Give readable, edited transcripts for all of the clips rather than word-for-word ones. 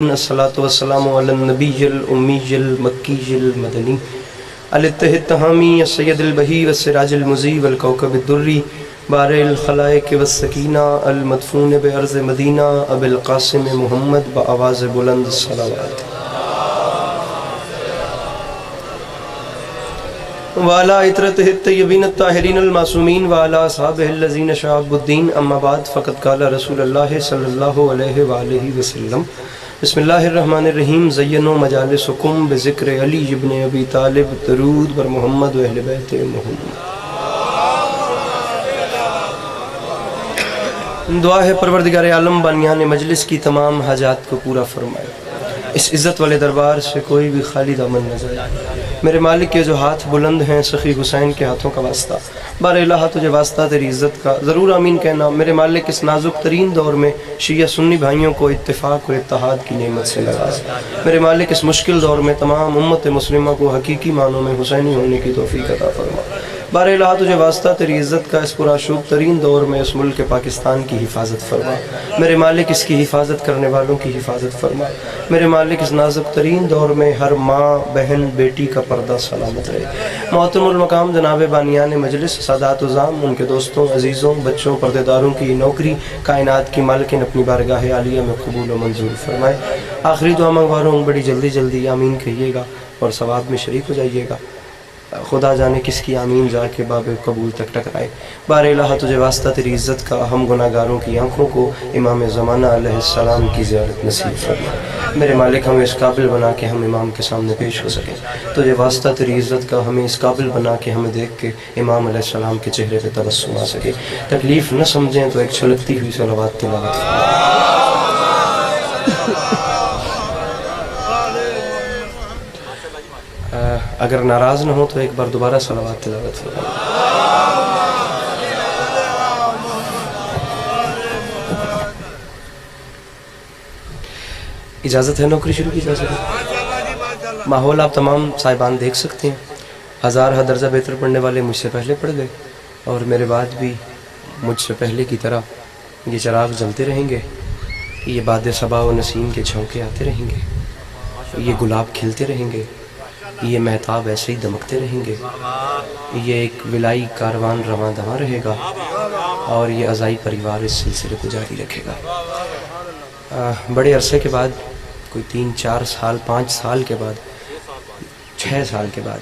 अस्सलातु वस्सलामु अला नबीय्यिल उम्मिय्यिल मक्किय्यिल मदनी अल-तहमी सय्यदुल बही व सिराजुल मुज़ी वल कौकबिद दुर्री बारिल खलाइक व सकीना अल मदफून बे अर्ज़ मदीना अबुल क़ासिम मुहम्मद ब आवाज़ बुलंद सलावत वाला इतरतिहि तय्यबीन ताहिरीन अल मासूमीन वाला असहाबिहिल लज़ीना शअबुद्दीन अम्मा बाद फ़क़द क़ाला रसूलुल्लाह सल्लल्लाहु अलैहि व आलिहि वसल्लम बिस्मिल्लाहिर्रहमानिर्रहीम ज़य्यनु मजालिसकुम बिज़िक्र अली इब्न अबी तालिब दरूद बर मोहम्मद व अहले बैत मोहम्मद। दुआ है परवरदिगार आलम बानियान मजलिस की तमाम हाजात को पूरा फरमाए, इस इज़्ज़त वाले दरबार से कोई भी खाली दामन न जाए। मेरे मालिक के जो हाथ बुलंद हैं सखी हुसैन के हाथों का वास्ता, बारे इलाहा तुझे वास्ता तेरी इज़्ज़त का ज़रूर आमीन कहना। मेरे मालिक इस नाजुक तरीन दौर में शिया सुन्नी भाइयों को इत्तेफाक और इत्तेहाद की नेमत से नवाज़। मेरे मालिक इस मुश्किल दौर में तमाम उम्मत मुस्लिमा को हकीकी मानों में हुसैनी होने की तौफीक अता फरमा। बारे इलाहा तुझे वास्ता तेरी इज़्ज़त का इस पुराशूब तरीन दौर में इस मुल्क पाकिस्तान की हिफाजत फरमा। मेरे मालिक इसकी हिफाजत करने वालों की हिफाजत फरमा। मेरे मालिक इस नाजुक तरीन दौर में हर माँ बहन बेटी का पर्दा सलामत रहे। मोहतरमुल मकाम जनाब बानियान मजलिस सादात उज़ाम, उनके दोस्तों अजीज़ों बच्चों पर्देदारों की नौकरी कायनात की मालिकिन अपनी बारगाह आलिया में कबूल व मंजूर फरमाए। आखिरी दुआ मंगवा रहा हूँ, बड़ी जल्दी जल्दी आमीन कहिएगा और सवाब में शरीक हो जाइएगा। खुदा जाने किसकी आमीन जाके बाबे कबूल तक टकराए। बारे इलाहा तुझे वास्ता तेरी इज़्ज़त का हम गुनाहगारों की आँखों को इमाम ज़माना अलैहिस्सलाम की ज़ियारत नसीब फरमा। मेरे मालिक हमें इस काबिल बना के हम इमाम के सामने पेश हो सकें। तुझे वास्ता तेरी इज़्ज़त का हमें इस काबिल बना के हमें देख के इमाम अलैहिस्सलाम के चेहरे पे तबस्सुम आ सके। तकलीफ़ न समझें तो एक छलकती हुई सलावत तिलावत अगर नाराज़ न हो तो एक बार दोबारा सलावत तिलावत फरमाएं। इजाज़त है नौकरी शुरू की जा सके। माहौल आप तमाम साहिबान देख सकते हैं। हज़ार दर्जा बेहतर पढ़ने वाले मुझसे पहले पढ़ गए और मेरे बाद भी मुझसे पहले की तरह ये चिराग जलते रहेंगे, ये बाद सबा व नसीम के झोंके आते रहेंगे, ये गुलाब खिलते रहेंगे, ये महताब ऐसे ही दमकते रहेंगे, ये एक विलाई कारवान रवां दवा रहेगा और ये अज़ाई परिवार इस सिलसिले को जारी रखेगा। बड़े अरसे के बाद, कोई 3-4 साल 5 साल के बाद 6 साल के बाद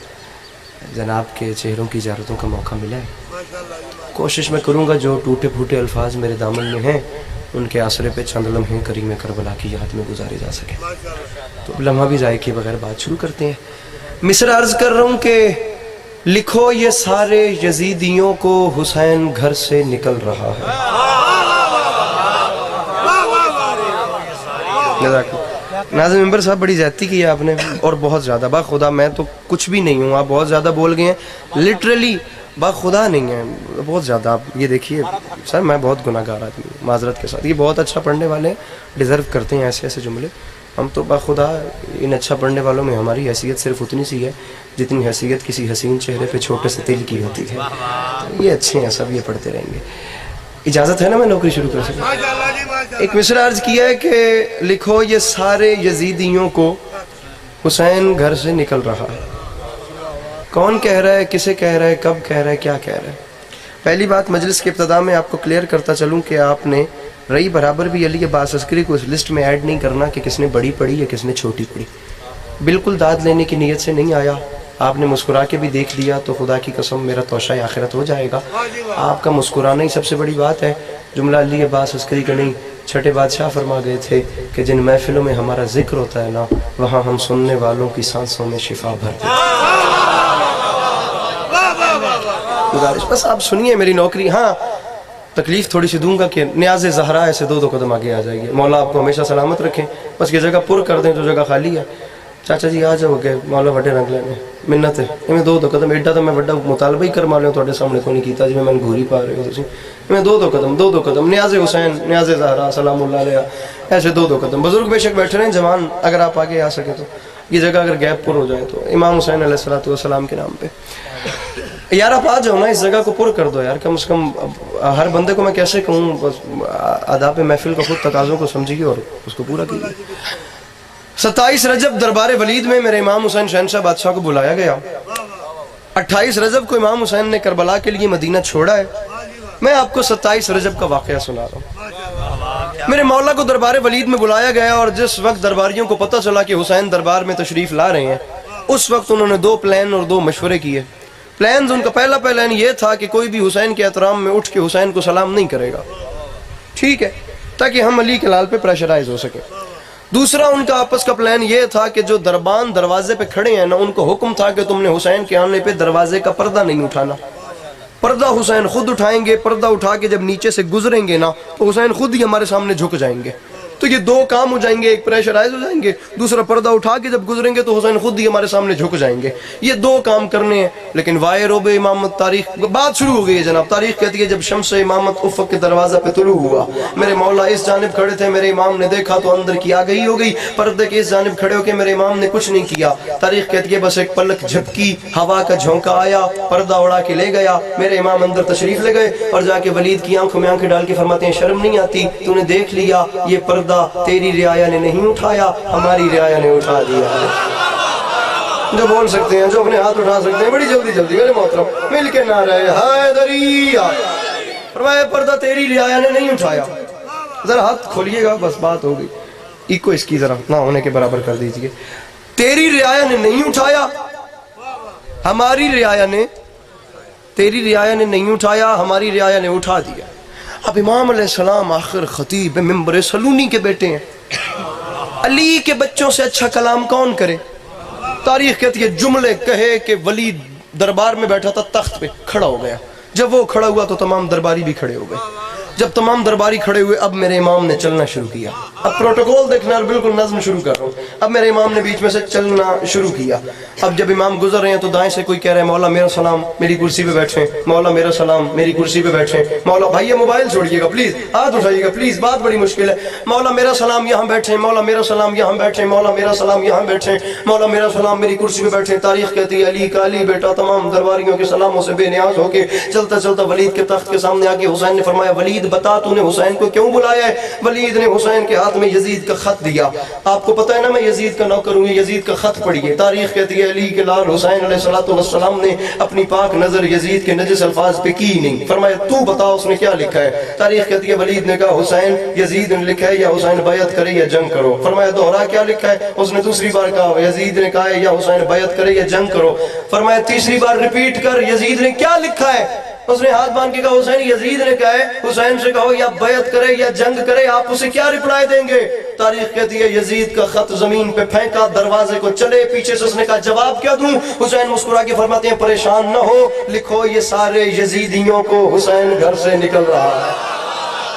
जनाब के चेहरों की ज़ियारतों का मौका मिला है। कोशिश मैं करूँगा जो टूटे फूटे अल्फाज मेरे दामन में हैं उनके आसरे पे चंद लम्हे करीम करबला की याद में गुजारे जा सके। तो लम्हा भी ज़ाये किए बगैर बात शुरू करते हैं। मिस्र अर्ज कर रहा हूँ कि लिखो ये सारे यजीदियों को हुसैन घर से निकल रहा है। नाज़िम मेंबर साहब बड़ी ज़्यादती की है आपने और बहुत ज़्यादा। बाखुदा मैं तो कुछ भी नहीं हूँ, आप बहुत ज़्यादा बोल गए हैं। लिटरली बाखुदा नहीं है, बहुत ज़्यादा। आप ये देखिए सर, मैं बहुत गुनाहगार आदमी हूँ माजरत के साथ। ये बहुत अच्छा पढ़ने वाले डिज़र्व करते हैं ऐसे ऐसे जुमले। हम तो बाखुदा इन अच्छा पढ़ने वालों में हमारी हैसियत सिर्फ उतनी सी है जितनी हैसियत किसी हसीन चेहरे पे छोटे से तिल की होती है। तो ये अच्छे हैं सब, ये पढ़ते रहेंगे। इजाज़त है ना मैं नौकरी शुरू कर सकूँ? एक मिसरा अर्ज किया है कि लिखो ये सारे यजीदियों को हुसैन घर से निकल रहा है। कौन कह रहा है, किसे कह रहा है, कब कह रहा है, क्या कह रहा है? पहली बात मजलिस के इब्तिदा में आपको क्लियर करता चलूँ कि आपने रही बराबर भी अली अब्बास अस्करी को इस लिस्ट में ऐड नहीं करना कि किसने बड़ी पढ़ी या किसने छोटी पढ़ी। बिल्कुल दाद लेने की नीयत से नहीं आया। आपने मुस्कुरा के भी देख लिया तो खुदा की कसम मेरा तोशाए आखिरत हो जाएगा। आपका मुस्कुराना ही सबसे बड़ी बात है। जुमला अली अब्बास अस्करी का नहीं, छठे बादशाह फरमा गए थे कि जिन महफिलों में हमारा जिक्र होता है ना, वहाँ हम सुनने वालों की सांसों में शिफा भरते हैं। गुजारिश बस आप सुनिए मेरी नौकरी। हाँ, तकलीफ थोड़ी सी दूंगा कि न्याज़े ज़हरा ऐसे 2-2 कदम आगे आ जाएगी। मौला आपको हमेशा सलामत रखें। बस ये जगह पुर कर दें जो जगह खाली है। चाचा जी आ जाओगे, मौला वड्डे रंग लेने मिन्नत है। इवें 2-2 कदम एडा तो मैं वड्डा मुतालबा ही करवा लिया तुहाडे सामने को नहीं कीता जिवें मैंने घूरी पा रहे हो तुसीं। इवें 2-2 कदम न्याज़े हुसैन न्याज़े ज़हरा सलामुल्लाह अलैहा ऐसे 2-2 कदम। बुजुर्ग बेशक बैठे रहें, जवान अगर आप आगे आ सके तो ये जगह अगर गैप पुर हो जाए तो इमाम हुसैन अलैहिस्सलातु वस्सलाम के नाम पे यार आप आ जाओ ना, इस जगह को पुर कर दो यार। कम से कम हर बंदे को मैं कैसे कहूँ, बस आदाब महफिल को खुद तकाज़ों को समझिए और उसको पूरा कीजिए। 27 रजब दरबार वलीद में मेरे इमाम हुसैन शहंशाह बादशाह को बुलाया गया। 28 रजब को इमाम हुसैन ने करबला के लिए मदीना छोड़ा है। मैं आपको 27 रजब का वाकया सुना रहा हूँ। मेरे मौला को दरबार वलीद में बुलाया गया और जिस वक्त दरबारियों को पता चला कि हुसैन दरबार में तशरीफ ला रहे हैं, उस वक्त उन्होंने 2 प्लान और 2 मशवरे किए। प्लान, उनका पहला प्लान ये था कि कोई भी हुसैन के एहतराम में उठ के हुसैन को सलाम नहीं करेगा, ठीक है, ताकि हम अली के लाल पे प्रेशराइज हो सके। दूसरा उनका आपस का प्लान ये था कि जो दरबान दरवाजे पे खड़े हैं ना, उनको हुक्म था कि तुमने हुसैन के आने पे दरवाजे का पर्दा नहीं उठाना। पर्दा हुसैन खुद उठाएंगे। पर्दा उठा के जब नीचे से गुजरेंगे ना, तो हुसैन खुद ही हमारे सामने झुक जाएंगे। तो ये 2 काम हो जाएंगे, एक प्रेशराइज हो जाएंगे, दूसरा पर्दा उठा के जब गुजरेंगे तो हुसैन खुद ही हमारे सामने झुक जाएंगे। ये 2 काम करने हैं। लेकिन वाये रोबे इमामत, तारीख बात शुरू हो गई है जनाब। तारीख कहती है जब शम्स इमामत उफ़क़ के दरवाजा पे तुलू हुआ, मेरे मौला इस जानिब खड़े थे, मेरे इमाम ने देखा तो अंदर की आ गई हो गई। पर्दे के इस जानिब खड़े होकर मेरे इमाम ने कुछ नहीं किया। तारीख कहती है बस एक पलक झपकी, हवा का झोंका आया, पर्दा उड़ा के ले गया, मेरे इमाम अंदर तशरीफ ले गए और जाके वलीद की आंखों में आंखें डाल के फरमाते हैं शर्म नहीं आती, तूने देख लिया ये पर्दा तेरी रियाया ने नहीं उठाया, हमारी रियाया ने उठा दिया है। जो बोल सकते हैं, जो अपने हाथ उठा सकते हैं, बड़ी जल्दी जल्दी मेरे मोहतरम मिल के ना रहे हैदरिया, फरमाया पर्दा तेरी रियाया ने नहीं उठाया। जरा हाथ खोलिएगा, बस बात हो गई। इको इसकी जरा ना होने के बराबर कर दीजिए। तेरी रियाया ने नहीं उठाया, हमारी रियाया ने, तेरी रियाया ने नहीं उठाया, हमारी रियाया ने उठा दिया। अब इमाम अलैहिस्सलाम आखिर खतीब मिंबर सलूनी के बेटे हैं। अली के बच्चों से अच्छा कलाम कौन करे। तारीख कहती है जुमले कहे कि वलीद दरबार में बैठा था, तख्त पे खड़ा हो गया। जब वो खड़ा हुआ तो तमाम दरबारी भी खड़े हो गए। जब तमाम दरबारी खड़े हुए, अब मेरे इमाम ने चलना शुरू किया। अब प्रोटोकॉल देखना, बिल्कुल नज्म शुरू कर रहा हूँ। अब मेरे इमाम ने बीच में से चलना शुरू किया। अब जब इमाम गुजर रहे हैं तो दाएं से कोई कह रहा है मौला मेरा सलाम, मेरी कुर्सी पे बैठे, मौला मेरा सलाम, मेरी कुर्सी पे बैठे। मौला भाई ये मोबाइल छोड़िएगा प्लीज, हाथ उठाइएगा प्लीज, बात बड़ी मुश्किल है। मौला मेरा सलाम यहाँ बैठे, मौला मेरा सलाम यहाँ बैठे, मौला मेरा सलाम यहाँ बैठे, मौला मेरा सलाम मेरी कुर्सी पे बैठे। तारीख कहती है अली का अली बेटा तमाम दरबारियों के सलामों से बेनियाज होके चलता चलता वलीद के तख्त के सामने आके हुसैन ने फरमाया वलीद बता तूने हुसैन को क्यों बुलाया है। वलीद ने हुसैन के हाथ में यजीद का खत दिया। आपको पता है ना मैं यजीद का नौकर हूँ, यजीद का खत पढ़िए। तारीख कहती है अली के लाल हुसैन अलैहिस्सलातु वस्सलाम ने अपनी पाक नजर यजीद के नजिस अल्फाज पे की नहीं। फरमाया तू बता उसने क्या लिखा है। तारीख कहती है वलीद ने कहा हुसैन यजीद ने लिखा है या हुसैन बैत करे या जंग करो। फरमाया दोहरा क्या लिखा है। उसने दूसरी बार कहा यजीद ने कहा है या हुसैन बैत करे या जंग करो। फरमाया तीसरी बार रिपीट कर यजीद ने क्या लिखा है। उसने हाथ बांध के कहा हुसैन यजीद ने कहा है हुसैन से कहो या बैत करे या जंग करे, आप उसे क्या रिप्लाई देंगे। तारीख कहती है यजीद का खत जमीन पे फेंका, दरवाजे को चले, पीछे से उसने कहा जवाब क्या दूं। हुसैन मुस्कुरा के फरमाते हैं परेशान न हो, लिखो ये सारे यजीदियों को हुसैन घर से निकल रहा है।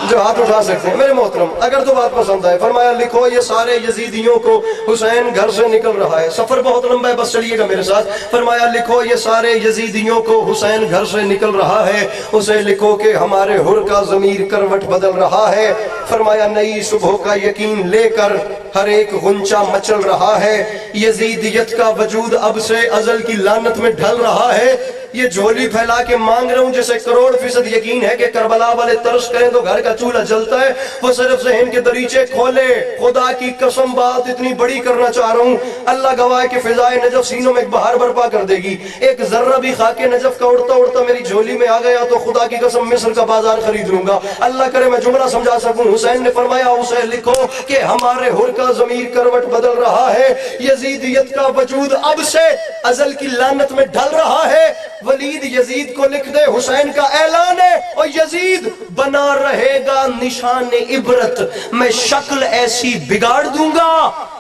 जो हाथ उठा सकते हैं मेरे मोहतरम, अगर तो बात पसंद आए, फरमाया लिखो ये सारे यजीदियों को हुसैन घर से निकल रहा है। सफर बहुत लंबा है, बस चलिएगा मेरे साथ। फरमाया लिखो ये सारे यजीदियों को हुसैन घर से निकल रहा है। उसे लिखो कि हमारे हुर का ज़मीर करवट बदल रहा है। फरमाया नई सुबह का यकीन लेकर हर एक गुंचा मचल रहा है। यजीदियत का वजूद अब से अजल की लानत में ढल रहा है। ये झोली फैला के मांग रहा हूँ जैसे करोड़ फीसद यकीन है कि करबला वाले तरस करें तो घर का चूल्हा जलता है, वो सिर्फ ज़हन के दरीचे खोले। खुदा की कसम बात इतनी बड़ी करना चाह रहा हूँ, अल्लाह गवाह के फिजाए नजफ सीनों में एक बहार बर्पा कर देगी। एक जर्रा भी खाके नजफ का उड़ता उड़ता मेरी झोली में आ गया तो खुदा की कसम मिस्र का बाजार खरीद लूंगा। अल्लाह करे मैं जुमला समझा सकूं। हुसैन ने फरमाया उसे लिखो कि हमारे हुर का ज़मीर करवट बदल रहा है। यजीदियत का वजूद अब से अजल की लानत में ढल रहा है। वलीद यजीद को लिख दे हुसैन का ऐलान है और यजीद बना रहेगा निशान इबरत। मैं शक्ल ऐसी बिगाड़ दूंगा,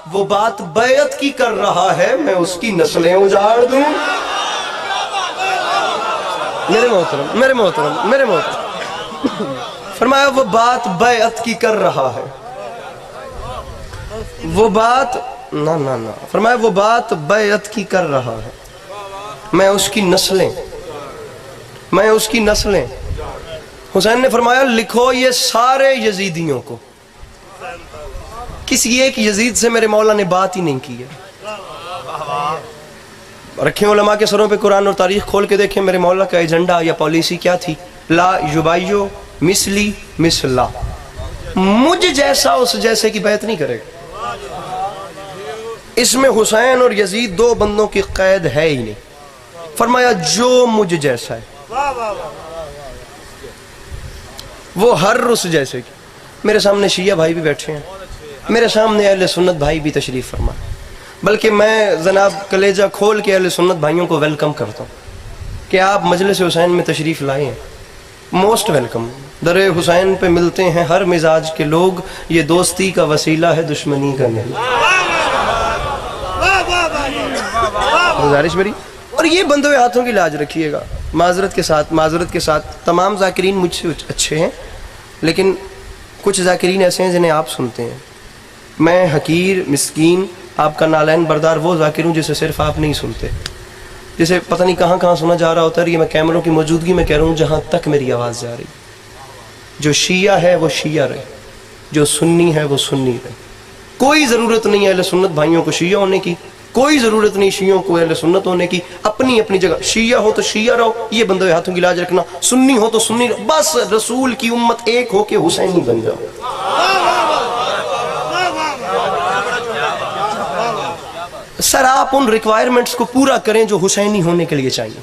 वो बात बैत की कर रहा है, मैं उसकी नस्लें उजाड़ दूं। मेरे मोहतरम मेरे मोहतरम मेरे मोहतरम फरमाया वो बात बैत की कर रहा है, वो बात ना ना ना, फरमाया वो बात बैत की कर रहा है, मैं उसकी नस्लें। हुसैन ने फरमाया लिखो ये सारे यजीदियों को। किसी एक यजीद से मेरे मौला ने बात ही नहीं की है। रखें उलमा के सरों पे कुरान और तारीख खोल के देखें मेरे मौला का एजेंडा या पॉलिसी क्या थी। ला युबाइयो मिसली मिसला, मुझ जैसा उस जैसे की बैत नहीं करेगा। इसमें हुसैन और यजीद दो बंदों की कैद है ही नहीं। फरमाया जो मुझ जैसा है वो हर उस जैसे की। मेरे सामने शिया भाई भी बैठे हैं, मेरे सामने अहले सुन्नत भाई भी तशरीफ फरमा, बल्कि मैं जनाब कलेजा खोल के अहले सुन्नत भाइयों को वेलकम करता हूँ कि आप मजलिस हुसैन में तशरीफ लाए हैं। Most welcome. दरे हुसैन पे मिलते हैं हर मिजाज के लोग, ये दोस्ती का वसीला है, दुश्मनी का नहीं। गुजारिश मेरी। और ये बंदों हाथों की लाज रखिएगा, माजरत के साथ तमाम जाकिरीन मुझसे अच्छे हैं, लेकिन कुछ जाकिरीन ऐसे हैं जिन्हें आप सुनते हैं। मैं हकीर मिस्कीन आपका नालैन बरदार वो जाकिर हूँ जिसे सिर्फ आप नहीं सुनते, जिसे पता नहीं कहाँ कहाँ सुना जा रहा होता है। ये मैं कैमरों की मौजूदगी में कह रहा हूँ, जहाँ तक मेरी आवाज़ जा रही। जो शिया है वो शिया रहे, जो सुन्नी है वो सुन्नी रहे। कोई ज़रूरत नहीं है अहले सुन्नत भाइयों को शिया होने की, कोई ज़रूरत नहीं शियों को अहले सुन्नत होने की। अपनी अपनी जगह शिया हो तो शिया रहो, ये बंदे हाथों की लाज रखना। सुन्नी हो तो सुन्नी रहो, बस रसूल की उम्मत एक हो के हुसैनी बन जाओ। सर आप उन रिक्वायरमेंट्स को पूरा करें जो हुसैनी होने के लिए चाहिए।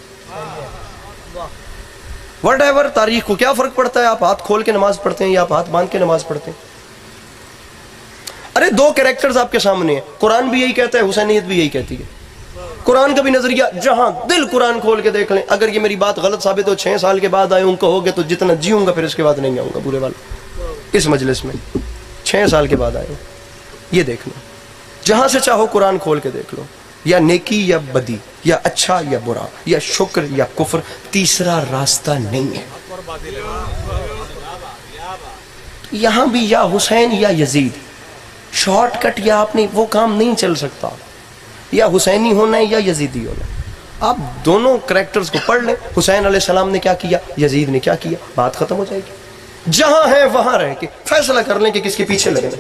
व्हाटएवर, तारीख को क्या फर्क पड़ता है? आप हाथ खोल के नमाज पढ़ते हैं या आप हाथ बांध के नमाज पढ़ते हैं? अरे दो कैरेक्टर्स आपके सामने हैं, कुरान भी यही कहता है, हुसैनियत भी यही कहती है। कुरान का भी नजरिया, जहां दिल कुरान खोल के देख लें। अगर ये मेरी बात गलत साबित हो, 6 साल के बाद आए उनको हो गए तो जितना जीऊंगा फिर इसके बाद नहीं आऊंगा बुरे वाला इस मजलिस में। 6 साल के बाद आए, ये देख लो, जहां से चाहो कुरान खोल के देख लो, या नेकी या बदी, या अच्छा या बुरा, या शुक्र या कुफ्र, तीसरा रास्ता नहीं है। यहां भी या हुसैन या यजीद, शॉर्टकट या आपने वो काम नहीं चल सकता। या हुसैनी होना है या यजीदी होना है। आप दोनों कैरेक्टर्स को पढ़ लें, हुसैन अलैहिस्सलाम ने क्या किया, यजीद ने क्या किया, बात खत्म हो जाएगी। जहां है वहां रह के फैसला कर लें कि किसके पीछे लगना।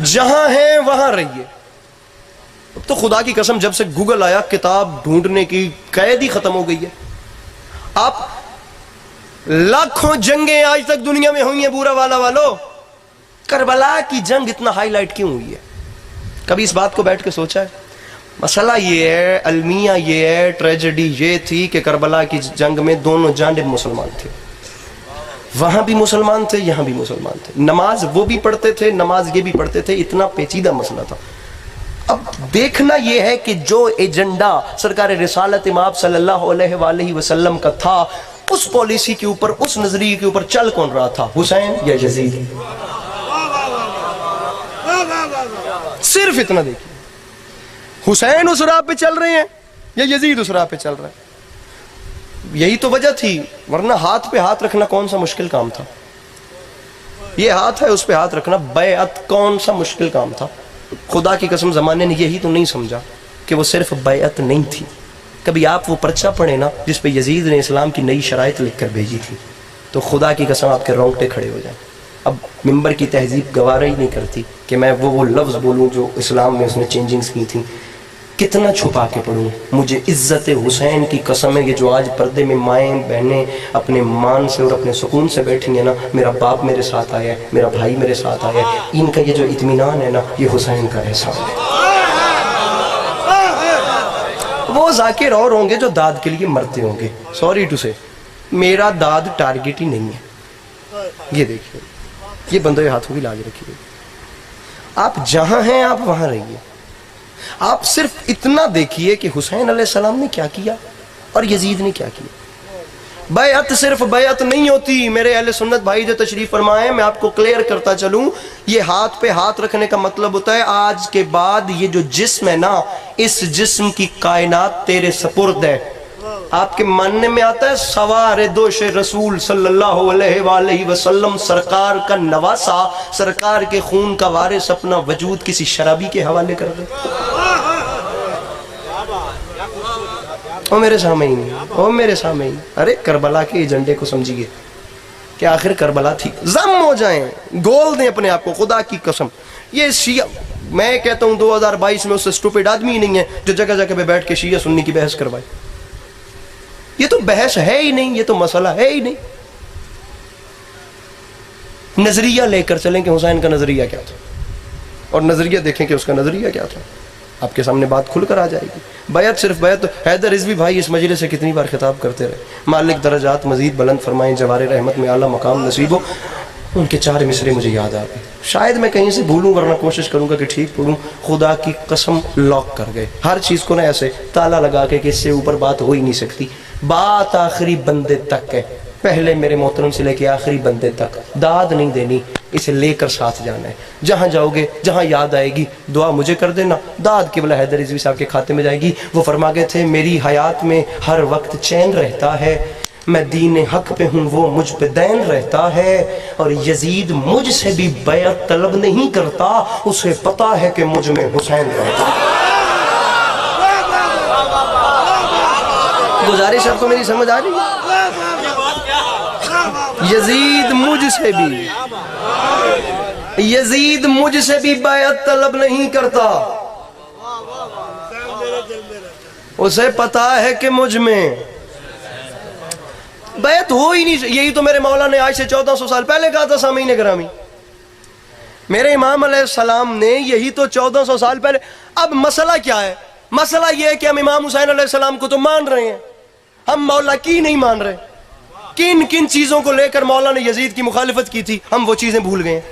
जहां है वहां रहिए। तो खुदा की कसम, जब से गूगल आया किताब ढूंढने की कैद ही खत्म हो गई है। आप लाखों जंगें आज तक दुनिया में हुई हैं बुरा वाला वालों, करबला की जंग इतना हाईलाइट क्यों हुई है? कभी इस बात को बैठ के सोचा है? मसला ये है, अलमिया ये है, ट्रेजेडी ये थी कि करबला की जंग में दोनों जानिब मुसलमान थे। वहां भी मुसलमान थे, यहां भी मुसलमान थे। नमाज वो भी पढ़ते थे, नमाज ये भी पढ़ते थे। इतना पेचीदा मसला था। अब देखना यह है कि जो एजेंडा सरकार रिसालत इमाम सल्लल्लाहु अलैहि वसल्लम का था, उस पॉलिसी के ऊपर, उस नजरिए के ऊपर चल कौन रहा था, हुसैन या यजीद? सिर्फ इतना देखिए, हुसैन उस राह पे चल रहे हैं या यजीद उस राह पे चल रहा है। यही तो वजह थी, वरना हाथ पे हाथ रखना कौन सा मुश्किल काम था। ये हाथ है, उस पे हाथ रखना बैअत कौन सा मुश्किल काम था। खुदा की कसम जमाने ने यही तो नहीं समझा कि वो सिर्फ बैअत नहीं थी। कभी आप वो पर्चा पढ़े ना जिस पे यजीद ने इस्लाम की नई शराइत लिख कर भेजी थी, तो खुदा की कसम आपके रोंगटे खड़े हो जाए। अब मिंबर की तहजीब गवारा ही नहीं करती कि मैं वो लफ्ज़ बोलूँ जो इस्लाम में उसने चेंजिंग्स की थी। कितना छुपा के पढ़ूँ? मुझे इज्जत हुसैन की कसम है, ये जो आज पर्दे में माएँ बहनें अपने मान से और अपने सुकून से बैठी हैं ना, मेरा बाप मेरे साथ आया है, मेरा भाई मेरे साथ आया है, इनका ये जो इत्मीनान है ना, ये हुसैन का एहसान है। वो जाकिर और होंगे जो दाद के लिए मरते होंगे, सॉरी टू से, मेरा दाद टारगेट ही नहीं है। ये देखिए, ये बंदों के हाथों की लाज रखिए। आप जहां हैं आप वहां रहिए। आप सिर्फ इतना देखिए कि हुसैन अलैहिस्सलाम ने क्या किया और यजीद ने क्या किया। बैअत सिर्फ बैअत नहीं होती मेरे अहले सुन्नत भाई जो तशरीफ फरमाए, मैं आपको क्लियर करता चलूं, ये हाथ पे हाथ रखने का मतलब होता है आज के बाद ये जो जिस्म है ना, इस जिस्म की कायनात तेरे सपुर्द है। आपके मानने में आता है सवार दोश रसूल सल्लल्लाहु अलैहि वसल्लम, सरकार का नवासा, सरकार के खून का वारिस अपना वजूद किसी शराबी के हवाले कर दे। ओ मेरे सामने ही नहीं, ओ मेरे सामने ही। अरे करबला के एजेंडे को समझिए कि आखिर करबला थी। जम हो जाएं, गोल दें अपने आप को, खुदा की कसम। ये शिया, मैं कहता हूँ 2022 में उससे स्टूपिड आदमी ही नहीं है जो जगह जगह पे बैठ के शिया सुन्नी की बहस करवाए। ये तो बहस है ही नहीं, ये तो मसला है ही नहीं। नजरिया लेकर चलें कि हुसैन का नजरिया क्या था, और नजरिया देखें कि उसका नजरिया क्या था, आपके सामने बात खुलकर आ जाएगी। बैत सिर्फ बैत, हैदर रिजवी भाई इस मजलिस से कितनी बार खिताब करते रहे, मालिक दरजात मजीद बुलंद फरमाएं, जवारे रहमत में आला मकाम नसीब हो। उनके 4 मिसरे मुझे याद आ गए, शायद मैं कहीं से भूलूं, वरना कोशिश करूंगा कि ठीक पढ़ूं। खुदा की कसम लॉक कर गए हर चीज को ना, ऐसे ताला लगा के कि इससे ऊपर बात हो ही नहीं सकती। बात आखिरी बंदे तक है, पहले मेरे मोहतरम से लेके आखिरी बंदे तक, दाद नहीं देनी, इसे लेकर साथ जाना है। जहां जाओगे, जहां याद आएगी, दुआ मुझे कर देना, दाद केवल हैदर रिजवी साहब के खाते में जाएगी। वो फरमा गए थे, मेरी हयात में हर वक्त चैन रहता है, मैं दीन हक पे हूँ, वो मुझ पे दैन रहता है, और यजीद मुझसे भी बैत तलब नहीं करता, उसे पता है कि मुझ में हुसैन रहता है। गुजारिश आपको मेरी समझ आ रही है? यजीद मुझसे भी बैत तलब नहीं करता, उसे पता है कि मुझ में बैत हो ही नहीं। यही तो मेरे मौला ने आज से 1400 साल पहले कहा था सामीन गिरामी, मेरे इमाम अलैहिस्सलाम ने यही तो 1400 साल पहले। अब मसला क्या है? मसला यह है कि हम इमाम हुसैन अलैहिस्सलाम को तो मान रहे हैं, हम मौला की नहीं मान रहे। किन किन चीजों को लेकर मौला ने यजीद की मुखालिफत की थी, हम वो चीजें भूल गए।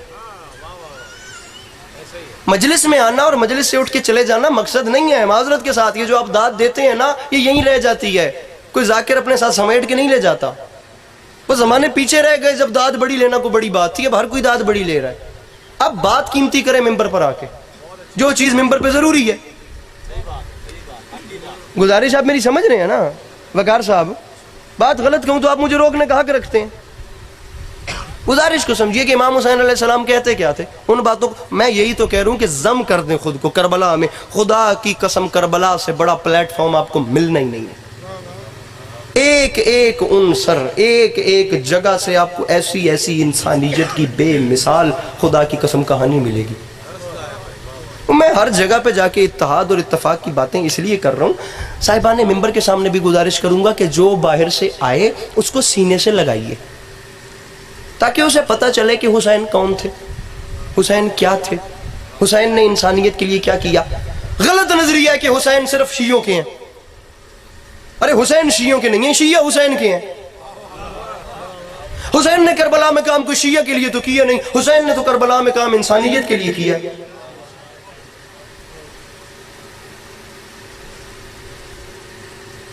मजलिस में आना और मजलिस से उठ के चले जाना मकसद नहीं है। माजरत के साथ ये जो आप दाद देते हैं ना, ये यहीं रह जाती है, कोई जाकिर अपने साथ समेट के नहीं ले जाता। वो जमाने पीछे रह गए जब दाद बड़ी लेना को बड़ी बात थी, अब हर कोई दाद बड़ी ले रहा है। अब बात कीमती करे मिंबर पर आके, जो चीज मिंबर पे जरूरी है। गुजारिश आप मेरी समझ रहे हैं ना वकार साहब? बात गलत कहूं तो आप मुझे रोकने कहा के रखते हैं। गुजारिश को समझिए कि इमाम हुसैन अलैहिस्सलाम कहते क्या थे, उन बातों को मैं यही तो कह रहा हूं कि जम कर दें खुद को करबला में। खुदा की कसम करबला से बड़ा प्लेटफॉर्म आपको मिलना ही नहीं है। एक एक उनसर, एक एक जगह से आपको ऐसी ऐसी इंसानियत की बेमिसाल खुदा की कसम कहानी मिलेगी। मैं हर जगह पे जाके इत्तेहाद और इत्तेफाक की बातें इसलिए कर रहा हूँ। साहिबान मिंबर के सामने भी गुजारिश करूंगा कि जो बाहर से आए उसको सीने से लगाइए, ताकि उसे पता चले कि हुसैन कौन थे, हुसैन क्या थे, हुसैन ने इंसानियत के लिए क्या किया। गलत नजरिया है कि हुसैन सिर्फ शियों के हैं। अरे हुसैन शियों के नहीं है, शिया हुसैन के हैं। हुसैन ने करबला में काम कोई शिया के लिए तो किया नहीं, हुसैन ने तो करबला में काम इंसानियत के लिए किया।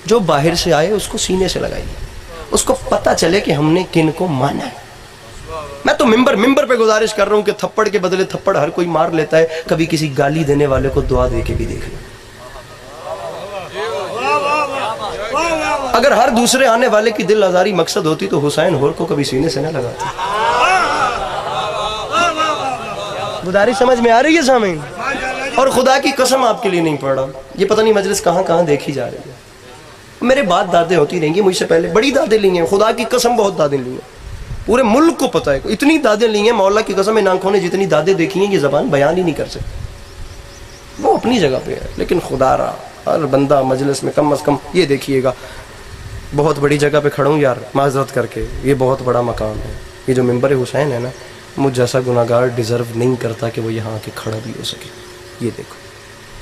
जो बाहर से आए उसको सीने से लगाइए, उसको पता चले कि हमने किन को माना है। मैं तो मिंबर पे गुजारिश कर रहा हूं कि थप्पड़ के बदले थप्पड़ हर कोई मार लेता है, कभी किसी गाली देने वाले को दुआ दे के भी देख लो। अगर हर दूसरे आने वाले की दिल आजारी मकसद होती तो हुसैन होर को कभी सीने से न लगाती। गुजारिश समझ में आ रही है सामीन? और खुदा की कसम आपके लिए नहीं पढ़ रहा, ये पता नहीं मजलिस कहां कहां देखी जा रही है। मेरे बात दादे होती रहेंगी, मुझसे पहले बड़ी दादे ली हैं, खुदा की कसम बहुत दादे ली हैं, पूरे मुल्क को पता है। इतनी दादे ली हैं, मौला की कसम इन आंखों ने जितनी दादे देखी हैं ये जबान बयान ही नहीं कर सकती। वो अपनी जगह पे है, लेकिन खुदा रहा हर बंदा मजलिस में कम अज कम ये देखिएगा, बहुत बड़ी जगह पे खड़ा हूँ यार, माजरत करके, ये बहुत बड़ा मकाम है। ये जो मिंबर हुसैन है ना, मुझ जैसा गुनाहगार डिजर्व नहीं करता कि वो यहाँ आके खड़ा भी हो सके। ये देखो,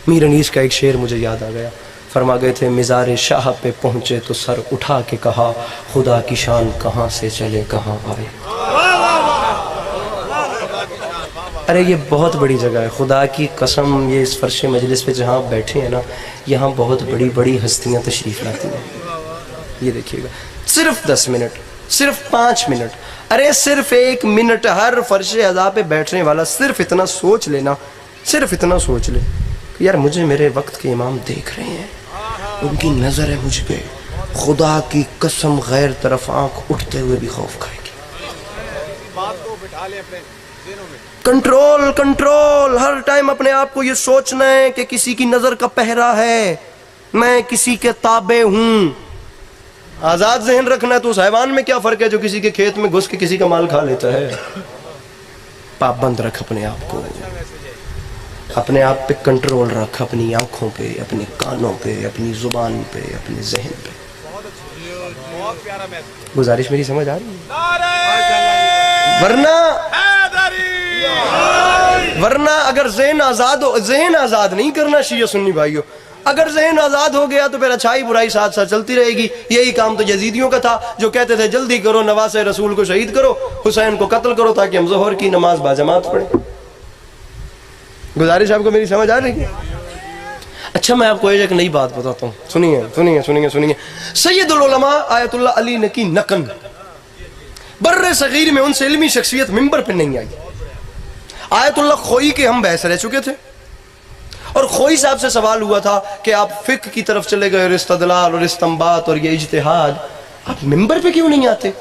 मीर अनीस का एक शेर मुझे याद आ गया, फरमा गए थे, मिज़ार शाह पे पहुँचे तो सर उठा के कहा, खुदा की शान कहाँ से चले कहाँ आए। अरे ये बहुत बड़ी जगह है, खुदा की कसम। ये इस फर्श मजलिस पे जहाँ आप बैठे हैं ना, यहाँ बहुत बड़ी बड़ी हस्तियाँ तशरीफ़ लाती हैं। ये देखिएगा, सिर्फ 10 मिनट, सिर्फ 5 मिनट, अरे सिर्फ 1 मिनट हर फर्श अज़ा पे बैठने वाला सिर्फ इतना सोच लेना, सिर्फ इतना सोच ले कि यार मुझे मेरे वक्त के इमाम देख रहे हैं, उनकी नज़र है मुझ पे, खुदा की कसम गैर तरफ आंख उठते हुए भी खौफ खाएगी। कंट्रोल कंट्रोल, हर टाइम अपने आप को ये सोचना है कि किसी की नजर का पहरा है, मैं किसी के ताबे हूं। आजाद जहन रखना है। तो उस हैवान में क्या फर्क है जो किसी के खेत में घुस के किसी का माल खा लेता है। पाबंद रख अपने आप को, अपने आप पे कंट्रोल रख, अपनी आंखों पे, अपने कानों पे, अपनी जुबान पे, अपने जहन पे। गुजारिश मेरी समझ आ रही है? वरना वरना अगर जहन आज़ाद हो, जहन आज़ाद नहीं करना शिया सुन्नी भाइयों, अगर जहन आज़ाद हो गया तो फिर अच्छाई बुराई साथ साथ चलती रहेगी। यही काम तो यजीदियों का था, जो कहते थे जल्दी करो नवासे रसूल को शहीद करो, हुसैन को कत्ल करो ताकि हम ज़ोहर की नमाज बाजमात पढ़ें। गुजारिश आपको मेरी समझ आ रही है? अच्छा, मैं आपको एक नई बात बताता हूँ, सुनिए सुनिए सुनिए सुनिए। सैयदुल उलमा आयतुल्लाह अली नकी नकन बर्रे सगीर में उनसे इल्मी शख्सियत मिंबर पर नहीं आई। आयतुल्लाह खोई के हम बहस रह चुके थे और खोई साहब से सवाल हुआ था कि आप फिक्र की तरफ चले गए और इस्तदलाल और इस्तंबात और ये इज्तिहाद, आप मिंबर पे क्यों नहीं आते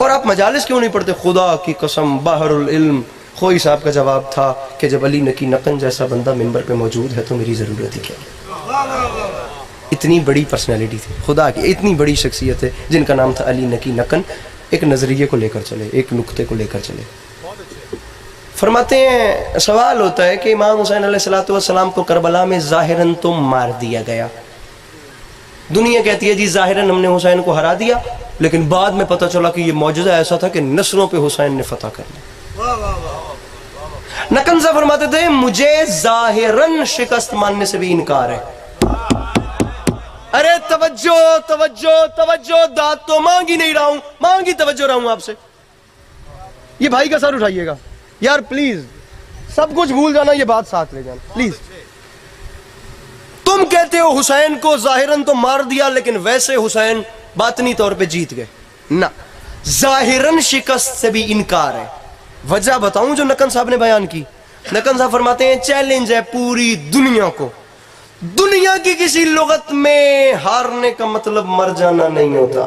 और आप मजालिस क्यों नहीं पढ़ते? खुदा की कसम बहरुल इल्म खोई साहब का जवाब था कि जब अली नकी नकन जैसा बंदा मिंबर पे मौजूद है तो मेरी ज़रूरत ही क्या। इतनी बड़ी पर्सनैलिटी थी खुदा की, इतनी बड़ी शख्सियत है जिनका नाम था अली नकी नकन। एक नज़रिए को लेकर चले, एक नुक्ते को लेकर चले। फरमाते हैं, सवाल होता है कि इमाम हुसैन अलैहिस्सलाम को करबला में ज़ाहिरन तो मार दिया गया। दुनिया कहती है जी ज़ाहिरन हमने हुसैन को हरा दिया, लेकिन बाद में पता चला कि ये मौजूदा ऐसा था कि नस्लों पे हुसैन ने फतह कर लिया। नकन साहब फरमाते थे, मुझे ज़ाहिरन शिकस्त मानने से भी इनकार है। अरे तवज्जो तवज्जो तवज्जो, दाद तो मांग ही नहीं रहा हूं, मांगी तवज्जो रहा हूं आपसे। ये भाई का सर उठाइएगा यार प्लीज, सब कुछ भूल जाना, ये बात साथ ले जाना प्लीज। तुम कहते हो हुसैन को ज़ाहिरन तो मार दिया, लेकिन वैसे हुसैन बातनी तौर पे जीत गए ना। ज़ाहिरन शिकस्त से भी इनकार है। वजह बताऊं जो नकन साहब ने बयान की। नकन साहब फरमाते हैं, चैलेंज है पूरी दुनिया को, दुनिया की किसी लुगत में हारने का मतलब मर जाना नहीं होता।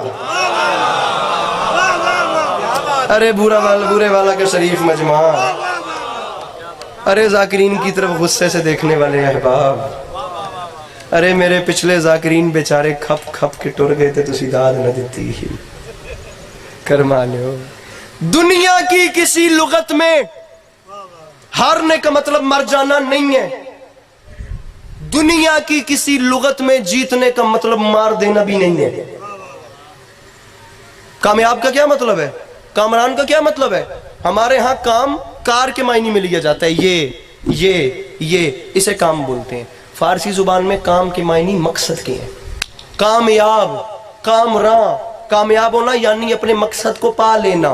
अरे बुरे वाला के शरीफ मजमा, अरे जाकिरीन की तरफ गुस्से से देखने वाले अहबाब, अरे मेरे पिछले जाकिरीन बेचारे खप खप के टुर गए थे, तुसी दाद न दिती करमा लो। दुनिया की किसी लुगत में हारने का मतलब मर जाना नहीं है, दुनिया की किसी लुगत में जीतने का मतलब मार देना भी नहीं है। कामयाब का क्या मतलब है, कामरान का क्या मतलब है? हमारे यहां काम कार के मायने में लिया जाता है, ये इसे काम बोलते हैं। फारसी जुबान में काम के मायने मकसद के हैं। कामयाब, कामयाब होना यानी अपने मकसद को पा लेना।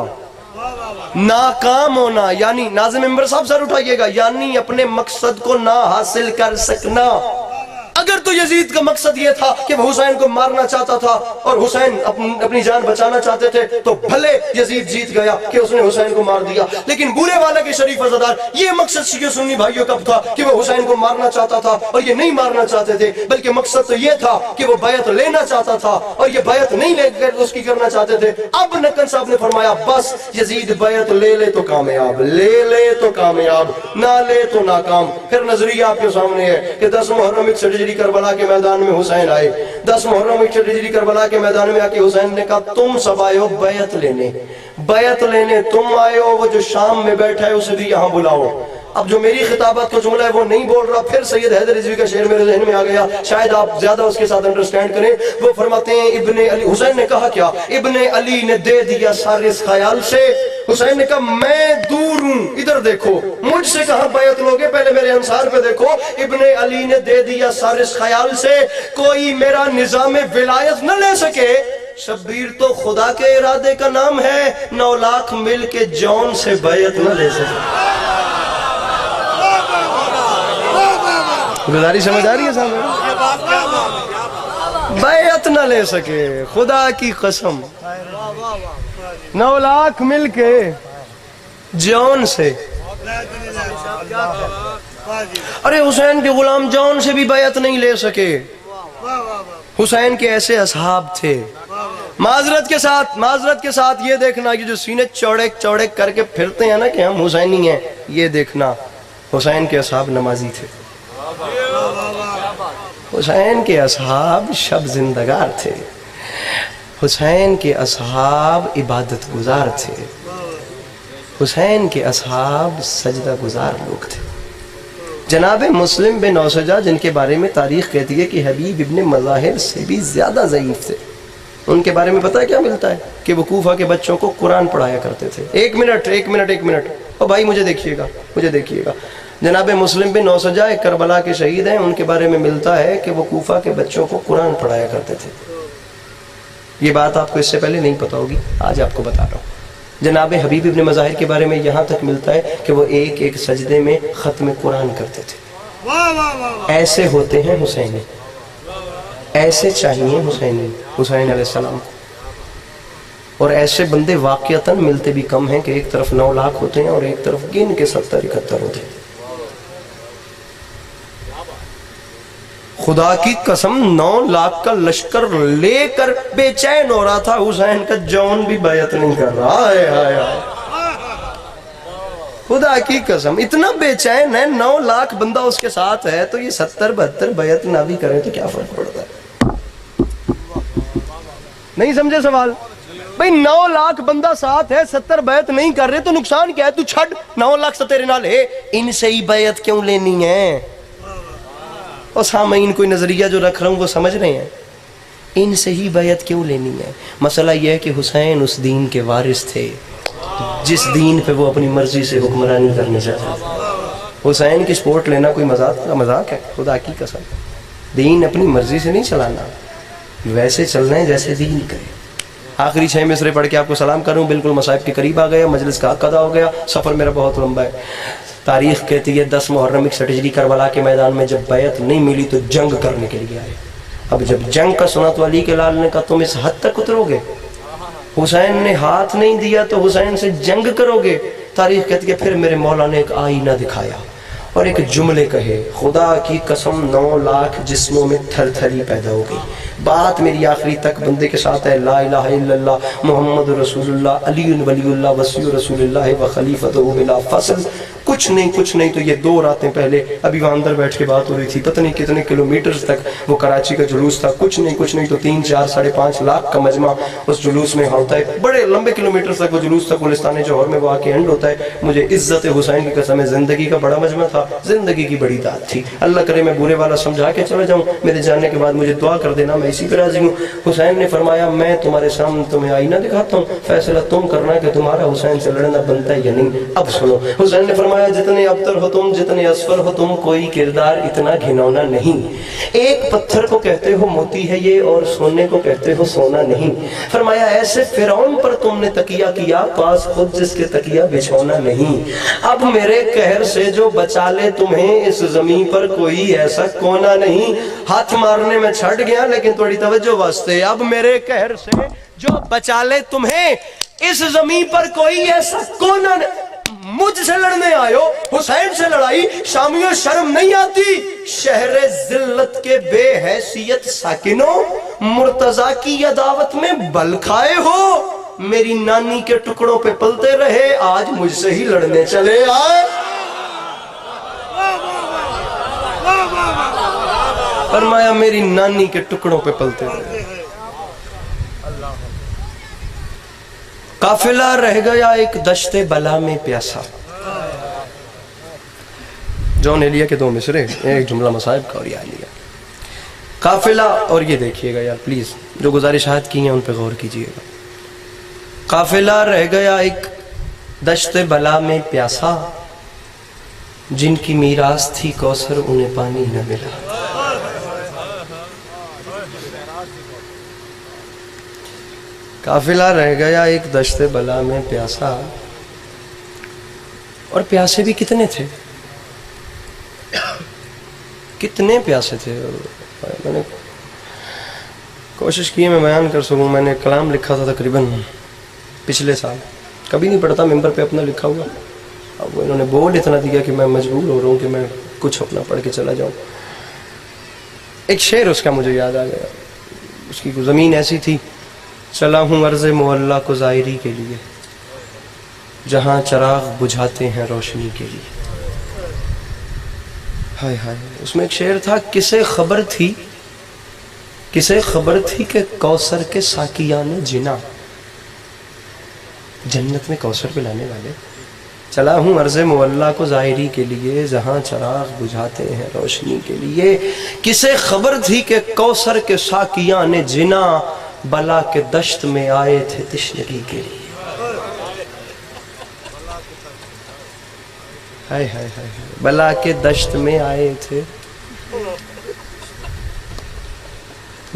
नाकाम होना यानी, नाज़िम मेंबर साहब सर उठाइएगा, यानी अपने मकसद को ना हासिल कर सकना। अगर तो यजीद का मकसद यह था कि वह हुसैन को मारना चाहता था और हुसैन अपनी जान बचाना चाहते थे, तो भले यजीद जीत गया कि उसने हुसैन को मार दिया। लेकिन बुरे वाले के शरीफ अज़ादार, ये मकसद शिया सुन्नी भाइयों का था कि वह हुसैन को मारना चाहता था और ये नहीं मारना चाहते थे, बल्कि मकसद तो यह था कि वह बैत लेना चाहता था और ये बैत नहीं लेकर उसकी करना चाहते थे। अब नकन साहब ने फरमाया, बस यजीद बैत ले ले तो कामयाब, ले ले तो कामयाब, ना ले तो नाकाम। फिर नजरिया आपके सामने है कि 10 मुहर्रम 61 हिजरी करबला के मैदान में हुसैन आए। 10 मुहर्रम 61 हिजरी करबला के मैदान में आके हुसैन ने कहा, तुम सब आए हो बैत लेने तुम आए हो, वो जो शाम में बैठा है उसे भी यहाँ बुलाओ। अब जो मेरी खिताबत का जुमला है वो नहीं बोल रहा, फिर सैयद हैदर रिजवी का शेर मेरे ज़हन में आ गया, शायद आप ज्यादा उसके साथ अंडरस्टैंड करें। वो फरमाते हैं, इब्ने अली, हुसैन ने कहा क्या, इब्ने अली ने दे दिया सारे इस ख्याल से। हुसैन ने कहा, मैं दूर हूं, इधर देखो, मुझसे कहां बैत लोगे, पहले मेरे अंसार पे देखो। इब्ने अली ने दे दिया सारे इस ख्याल से, कोई मेरा निजाम विलायत न ले सके। शब्बीर तो खुदा के इरादे का नाम है, 9 लाख मिल के जौन से बैत न ले सके। गुजारिश समझ आ रही है साहब? बैत न ले सके, खुदा की कसम, 9 लाख मिल के जौन से। अरे हुसैन के गुलाम जौन से भी बैत नहीं ले सके। हुसैन के ऐसे असहाब थे। माजरत के साथ ये देखना कि जो सीने चौड़े चौड़े करके फिरते हैं ना कि हम हुसैनी हैं, ये देखना हुसैन के असहाब नमाजी थे। हुसैन के असहाब शब जिंदगार थे। हुसैन के असहाब इबादत गुजार थे। हुसैन के असहाब सजदा गुजार लोग थे। जनाब मुस्लिम बिन औसजा, जिनके बारे में तारीख कहती है कि हबीब इब्ने मज़ाहिर से भी ज़्यादा ज़ईफ़ थे, उनके बारे में पता है क्या मिलता है कि वो कूफा के बच्चों को कुरान पढ़ाया करते थे। एक मिनट और भाई मुझे देखिएगा, जनाब मुस्लिम बिन नौसजा एक करबला के शहीद हैं, उनके बारे में मिलता है कि वो कूफा के बच्चों को कुरान पढ़ाया करते थे। ये बात आपको इससे पहले नहीं पता होगी, आज आपको बता रहा हूँ। जनाब हबीब इब्न मज़ाहिर के बारे में यहाँ तक मिलता है कि वो एक एक सजदे में ख़त्म कुरान करते थे। ऐसे होते हैं हुसैनी, ऐसे चाहिए हुसैन अलैहिस्सलाम को। और ऐसे बंदे वाक़ियतन मिलते भी कम हैं कि एक तरफ 9 लाख होते हैं और एक तरफ गिन के 70-71 होते हैं। खुदा की कसम 9 लाख का लश्कर लेकर बेचैन हो रहा था हुसैन का जौन भी बैत नहीं कर रहा है। खुदा की कसम इतना बेचैन है, 9 लाख बंदा उसके साथ है, तो ये 70-72 बैत ना भी करें तो क्या फर्क पड़ता है? नहीं समझे सवाल? भाई 9 लाख बंदा साथ है, 70 बैत नहीं कर रहे तो नुकसान क्या है? तू छड़ 9 लाख से तेरे नाल है, इनसे ही बैत क्यों लेनी है? और सामईन कोई नजरिया जो रख रहा हूं वो समझ रहे हैं, इनसे ही बैत क्यों लेनी है? मसला यह है कि हुसैन उस दीन के वारिस थे जिस दीन पे वो अपनी मर्जी से हुक्मरानी करने चाहते। हुसैन की सपोर्ट लेना कोई मजाक है? खुदा की कसम, दीन अपनी मर्जी से नहीं चलाना, वैसे चलना है जैसे दीन करे। आखिरी 6 मिसरे पढ़ के आपको सलाम करूं, बिल्कुल मसाइब के करीब आ गया, मजलिस का कदा हो गया, सफ़र मेरा बहुत लंबा है। तारीख कहती है 10 मुहर्रम 61 हिजरी करबला के मैदान में जब बैत नहीं मिली तो जंग करने के लिए आए। अब जब जंग का सुना तो अली के लाल ने कहा तुम इस हद तक उतरोगे? हुसैन ने हाथ नहीं दिया तो हुसैन से जंग करोगे? तारीख कहती है फिर मेरे मौला ने एक आईना दिखाया और एक जुमले कहे, खुदा की कसम 9 लाख जिस्मों में थरथरी पैदा हो गई। बात मेरी आखिरी तक बंदे के साथ है, ला इलाहा इल्लल्लाह मुहम्मद रसूलुल्लाह अली वलीउल्लाह वसी रसूलुल्लाह व खलीफतहु बिला फस्ल। कुछ नहीं तो ये 2 रातें पहले अभी वहाँ अंदर बैठ के बात हो रही थी, पता नहीं कितने किलोमीटर तक वो कराची का जुलूस था। कुछ नहीं तो 3, 4, 5.5 लाख का मजमा उस जुलूस में होता है। बड़े लंबे किलोमीटर तक वो जुलूस था, गुलिस्तान जौहर में वो आके एंड होता है। मुझे इज्जत हुसैन की कसम है, जिंदगी का बड़ा मजमा था, जिंदगी की बड़ी दात थी। अल्लाह करे मैं बुरे वाला समझा के चला जाऊँ, मेरे जाने के बाद मुझे दुआ कर देना, मैं इसी पर राजी हूँ। हुसैन ने फरमाया मैं तुम्हारे सामने तुम्हें आईना दिखाता हूँ, फैसला तुम करना कि तुम्हारा हुसैन से लड़ना बनता है या नहीं। अब सुनो, हुसैन ने फरमाया जितने अबतर हो तुम, जितने असफर हो तुम, कोई किरदार इतना घिनौना नहीं। एक पत्थर को कहते हो मोती है ये और सोने को कहते हो सोना नहीं। फरमाया ऐसे फिरौन पर तुमने तकिया किया, पास खुद जिसके तकिया बिछौना नहीं। अब मेरे कहर से जो बचा ले तुम्हें इस जमीन पर कोई ऐसा कोना नहीं। हाथ मारने में छट गया लेकिन थोड़ी तवज्जो वास्ते। अब मेरे कहर से जो बचा ले तुम्हें इस जमीन पर कोई ऐसा कोना नहीं। मुझसे लड़ने आयो, हुसैन से लड़ाई, शामियों शर्म नहीं आती? शहरे जिल्लत के बेहैसियत साकिनों, मुर्तजा की अदावत में बल खाए हो। मेरी नानी के टुकड़ों पे पलते रहे, आज मुझसे ही लड़ने चले आए। फरमाया मेरी नानी के टुकड़ों पे पलते रहे। काफिला रह गया एक दश्ते बला में प्यासा। जॉन एलिया के 2 मिसरे, एक जुमला मसाइब का और ये लिया काफिला। और ये देखिएगा यार प्लीज, जो गुजारिशात की हैं उन पे गौर कीजिएगा। काफिला रह गया एक दश्ते बला में प्यासा, जिनकी मीरास थी कौसर उन्हें पानी न मिला। काफिला रह गया एक दश्ते बला में प्यासा, और प्यासे भी कितने थे, कितने प्यासे थे। मैंने कोशिश की है मैं बयान कर सकूं। मैंने कलाम लिखा था तकरीबन पिछले साल, कभी नहीं पढ़ता मिंबर पे अपना लिखा हुआ। अब वो इन्होंने बोल इतना दिया कि मैं मजबूर हो रहा हूँ कि मैं कुछ अपना पढ़ के चला जाऊँ। एक शेर उसका मुझे याद आ गया। उसकी ज़मीन ऐसी थी, चला हूँ अर्ज़े मोहल्ला को ज़ायरी के लिए, जहाँ चराग बुझाते हैं रोशनी के लिए। हाय हाय, उसमें एक शेर था, किसे खबर थी कि कौसर के साकियाने जिना, जन्नत में कौसर पिलाने वाले। चला हूँ अर्ज़े मोहल्ला को ज़ायरी के लिए, जहाँ चराग बुझाते हैं रोशनी के लिए। किसे खबर थी कि कौसर के साकियाने जिना, बला के दश्त में आए थे तिश्नगी के लिए। हाय हाय हाय, बला के दश्त में आए थे।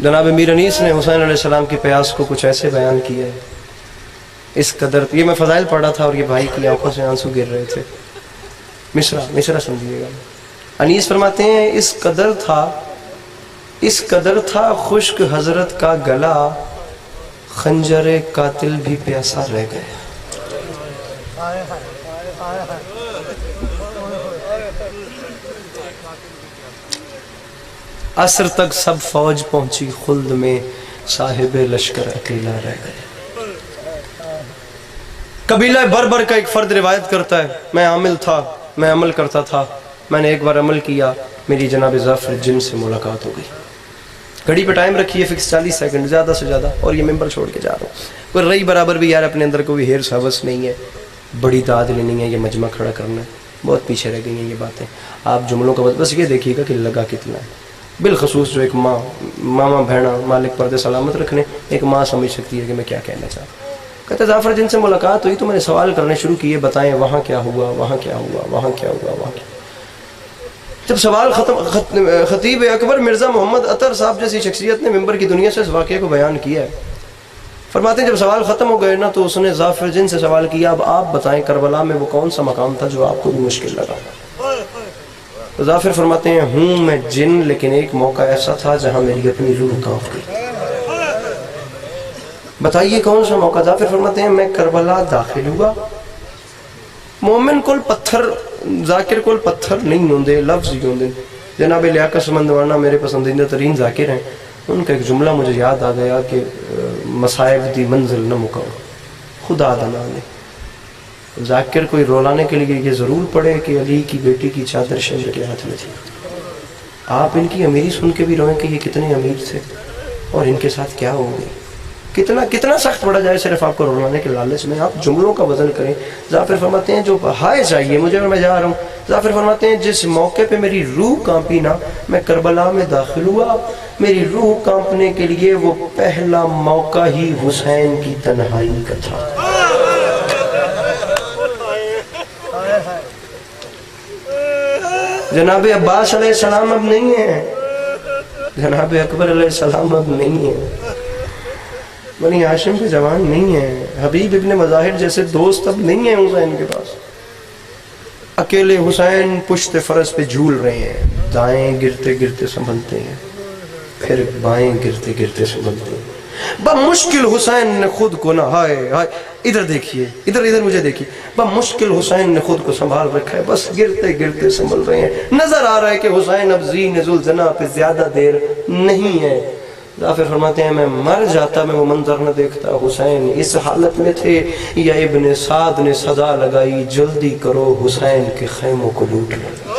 जनाब मीर अनीस ने हुसैन अलैहिस्सलाम की प्यास को कुछ ऐसे बयान किया है, इस कदर, ये मैं फ़ज़ाइल पढ़ा था और ये भाई की आंखों से आंसू गिर रहे थे। मिसरा समझिएगा। अनीस फरमाते हैं इस कदर था खुश्क हजरत का गला, खंजरे कातिल भी प्यासा रह गया। असर तक सब फौज पहुंची खुल्द में, साहिब लश्कर अकेला रह गया। कबीला बर्बर का एक फर्द रिवायत करता है, मैं आमिल था, मैं अमल करता था, मैंने एक बार अमल किया, मेरी जनाब ज़ाफ़र जिन से मुलाकात हो गई। घड़ी पे टाइम रखी है फिक्स 40 सेकंड ज़्यादा से ज़्यादा, और ये मेंबर छोड़ के जा रहा हूँ। कोई रही बराबर भी यार अपने अंदर कोई हेर हवस नहीं है, बड़ी दाद लेनी है, ये मजमा खड़ा करना है, बहुत पीछे रह गई हैं ये बातें। आप जुमलों का बस ये देखिएगा कि लगा कितना है। बिलखसूस जो एक मामा बहना मालिक पर्दे सलामत रखने, एक माँ समझ सकती है कि मैं क्या कहना चाहता हूँ। कहते ज़ाफ़र जिनसे मुलाकात हुई तो मैंने सवाल करने शुरू किए, बताएं वहाँ क्या हुआ, वहाँ क्या हुआ, वहाँ क्या हुआ, वहाँ क्या। जब सवाल खतीब अकबर मिर्ज़ा मोहम्मद अतर साहब जैसी शख्सियत ने मिंबर की दुनिया से इस वाक़े को बयान किया है, फरमाते हैं जब सवाल ख़त्म हो गए ना तो उसने ज़ाफ़र जिन से सवाल किया, अब आप बताएं करबला में वो कौन सा मकाम था जो आपको भी मुश्किल लगा। तो ज़ाफ़र फरमाते हैं हूँ मैं जिन, लेकिन एक मौका ऐसा था जहाँ मेरी अपनी रूह कांप गई। बताइए कौन सा मौका। ज़ाफ़र फरमाते हैं मैं करबला दाखिल हुआ, मोमिन कोल पत्थर, जाकिर कोल पत्थर नहीं होंगे, लफ्ज़ ही होंगे। जनाब लियाकत समंदवाना मेरे पसंदीदा तरीन जाकिर हैं, उनका एक जुमला मुझे याद आ गया कि मसाइब दी मंजिल न मुकाओ खुदा दना ने। जाकिर कोई रोलाने के लिए ये ज़रूर पड़े कि अली की बेटी की चादर शहर के हाथ में थी। आप इनकी अमीरी सुन के भी रोएं कि ये कितने अमीर थे और इनके साथ क्या हो गई। कितना कितना सख्त पड़ा जाए सिर्फ आपको रोलाने के लालच में। आप जुमलों का वजन करें। ज़ाफ़र फरमाते हैं जो हाय चाहिए मुझे और मैं जा रहा हूँ। ज़ाफ़र फरमाते हैं जिस मौके पे मेरी रूह कांपी ना, मैं करबला में दाखिल हुआ, मेरी रूह कांपने के लिए वो पहला मौका ही हुसैन की तन्हाई का था। जनाब अब्बास अलैहिस्सलाम अब नहीं है, जनाब अकबर अलैहिस्सलाम अब नहीं है, बनी हाशिम के जवान नहीं है, हबीब इब्ने मज़ाहिर जैसे दोस्त अब नहीं है हुसैन के पास। अकेले हुसैन पुश्ते फरस पे झूल रहे हैं, दाएं गिरते गिरते संभलते हैं, फिर बाएं गिरते गिरते संभलते हैं। बमुश्किल हुसैन ने खुद को ना, हाय हाय इधर देखिए, इधर मुझे देखिए, बमुश्किल हुसैन ने खुद को संभाल रखा है, बस गिरते गिरते संभल रहे हैं। नजर आ रहा है कि हुसैन अब ज़ीन ज़ुलजना पे ज्यादा देर नहीं है। ज़ाफ़र फरमाते हैं मैं मर जाता, मैं वो मंजर न देखता। हुसैन इस हालत में थे या इब्ने साद ने सदा लगाई, जल्दी करो हुसैन के खैमों को लूट लो।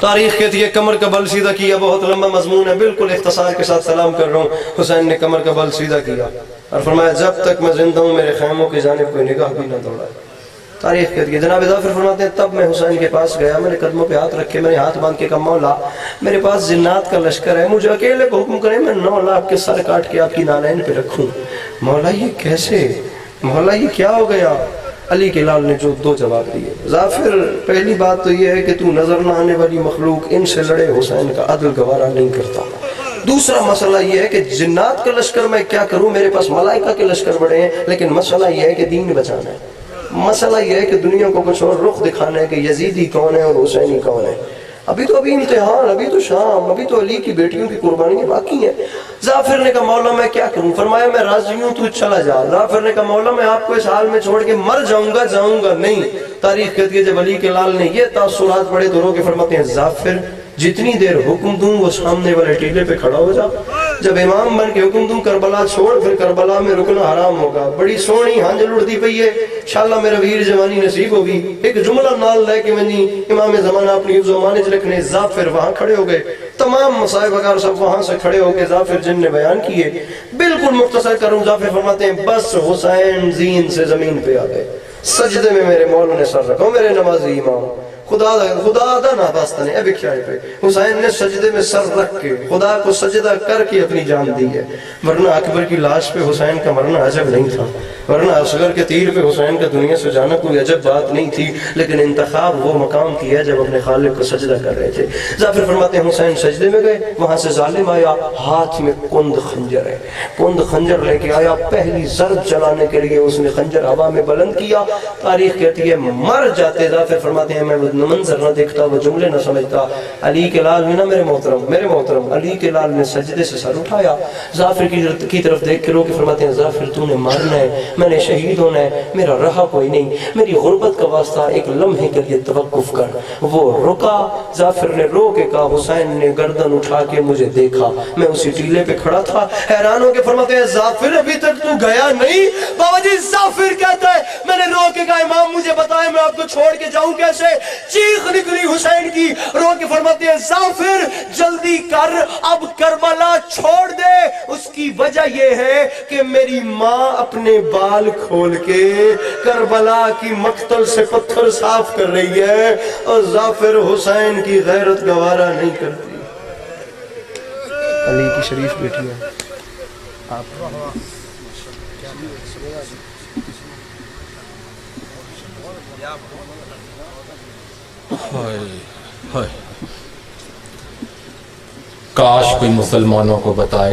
तारीख कहती है कमर का बल सीधा किया, बहुत लंबा मजमून है, बिल्कुल इख्तिसार के साथ सलाम कर रहा हूँ। हुसैन ने कमर का बल सीधा किया और फरमाया जब तक मैं जिंदा हूँ मेरे खैमों की जानिब कोई निगाह भी न दौड़ाए। तारीख कहती है जनाब ज़ाफ़र फरमाते हैं तब मैं हुसैन के पास गया, मैंने कदमों पे हाथ रखे, मैंने हाथ बांध के कहा मौला मेरे पास जिन्नात का लश्कर है, मुझे अकेले को हुक्म करें मैं 9 लाख के सर काट के आपकी नालैन पे रखूं। मौला ये कैसे, मौला ये क्या हो गया। अली के लाल ने जो 2 जवाब दिए। ज़ाफ़र पहली बात तो ये है कि तू नजर न आने वाली मखलूक, इनसे लड़े हुसैन का अदल गवारा नहीं करता। दूसरा मसला यह है कि जिन्नात का लश्कर मैं क्या करूं, मेरे पास मलाइका के लश्कर बड़े हैं, लेकिन मसला यह है कि दीन बचाना है। मसला यह है कि दुनिया को कुछ और रुख दिखाना है कि यजीदी कौन है और हुसैनी कौन है। अभी तो इम्तिहान, अभी तो शाम, अभी तो अली की बेटियों की कुर्बानियां बाकी हैं। ज़ाफ़र ने कहा मौला मैं क्या करूं। फरमाया मैं राजी हूं, तू चला जा। ज़ाफ़र ने कहा मौला मैं आपको इस हाल में छोड़ के मर जाऊंगा, जाऊंगा नहीं। तारीख कहती है जब अली के लाल ने ये तासुरात पढ़े तो रो के फरमाते हैं ज़ाफ़र जितनी देर हुक्म दूं वो सामने वाले टीले पे खड़ा हो जा। जब इमाम बन के हुक्म दूं करबला छोड़, फिर करबला में रुकना हराम होगा। बड़ी सोहनी हांजल उड़ती पई है, इंशाअल्लाह मेरा वीर जवानी नसीब होगी। एक जुमला नाल लेके वनी इमाम ज़माना अपनी ज़माने च रखने। ज़ाफ़र वहां खड़े हो गए, तमाम मसाइब वगैरह सब वहां से खड़े होके ज़ाफ़र जिन ने बयान किए। बिल्कुल मुख्तसर करूं, ज़ाफ़र फरमाते हैं बस हुसैन ज़ीन से जमीन पे आ गए। सजदे में मेरे मौला ने सर रखा, मेरे नमाजी इमाम खुदा दा ना वास्ता ने अभी क्या पे हुसैन ने सजदे में सर रख के खुदा को सजदा करके अपनी जान दी है। वरना अकबर की लाश पे हुसैन का मरना अजब नहीं था, वरना असगर के तीर पे हुसैन का दुनिया से जाना कोई अजब बात नहीं थी। लेकिन इंतखाब वो मकाम किया जब अपने खालिक को सजदा कर रहे थे। जाफिर फरमाते हैं हुसैन सजदे में गए, वहां से जालिम आया, हाथ में कुंद खंजर है, कुंद खंजर लेके आया। पहली जर्ब चलाने के लिए उसने खंजर हवा में बुलंद किया। तारीख कहती है मर जाते। जाफिर फरमाते हैं मैं मंजर न देखता, वो जुमले न समझता। अली के लाल ने ना मेरे मोहतरम अली के लाल ने सजदे से सर उठाया, जाफिर की तरफ देख के रो के फरमाते हैं जाफिर तूने मरना है, मैंने शहीद होना है, मेरा रहा कोई नहीं, मेरी गुर्बत का वास्ता एक लम्हे के लिए तवक्कुफ कर। वो रुका। जाफिर ने रो के कहा हुसैन ने गर्दन उठा के मुझे देखा, मैं उसी टीले पे खड़ा था। हैरान हो के फरमाते हैं जाफिर अभी तक तू गया नहीं? बाबा जी जाफिर कहता है मैंने रो के कहा इमाम मुझे बताए मैं आपको छोड़ के जाऊं कैसे? चीख निकली हुसैन की, रो के फरमाते हैं जाफिर जल्दी कर, अब करबला छोड़ दे। उसकी वजह यह है कि मेरी माँ अपने बाल खोल के करबला की मक्तल से पत्थर साफ कर रही है और जाफिर हुसैन की गैरत गवारा नहीं करती। अली की शरीफ बेटी है आप। काश कोई मुसलमानों को बताए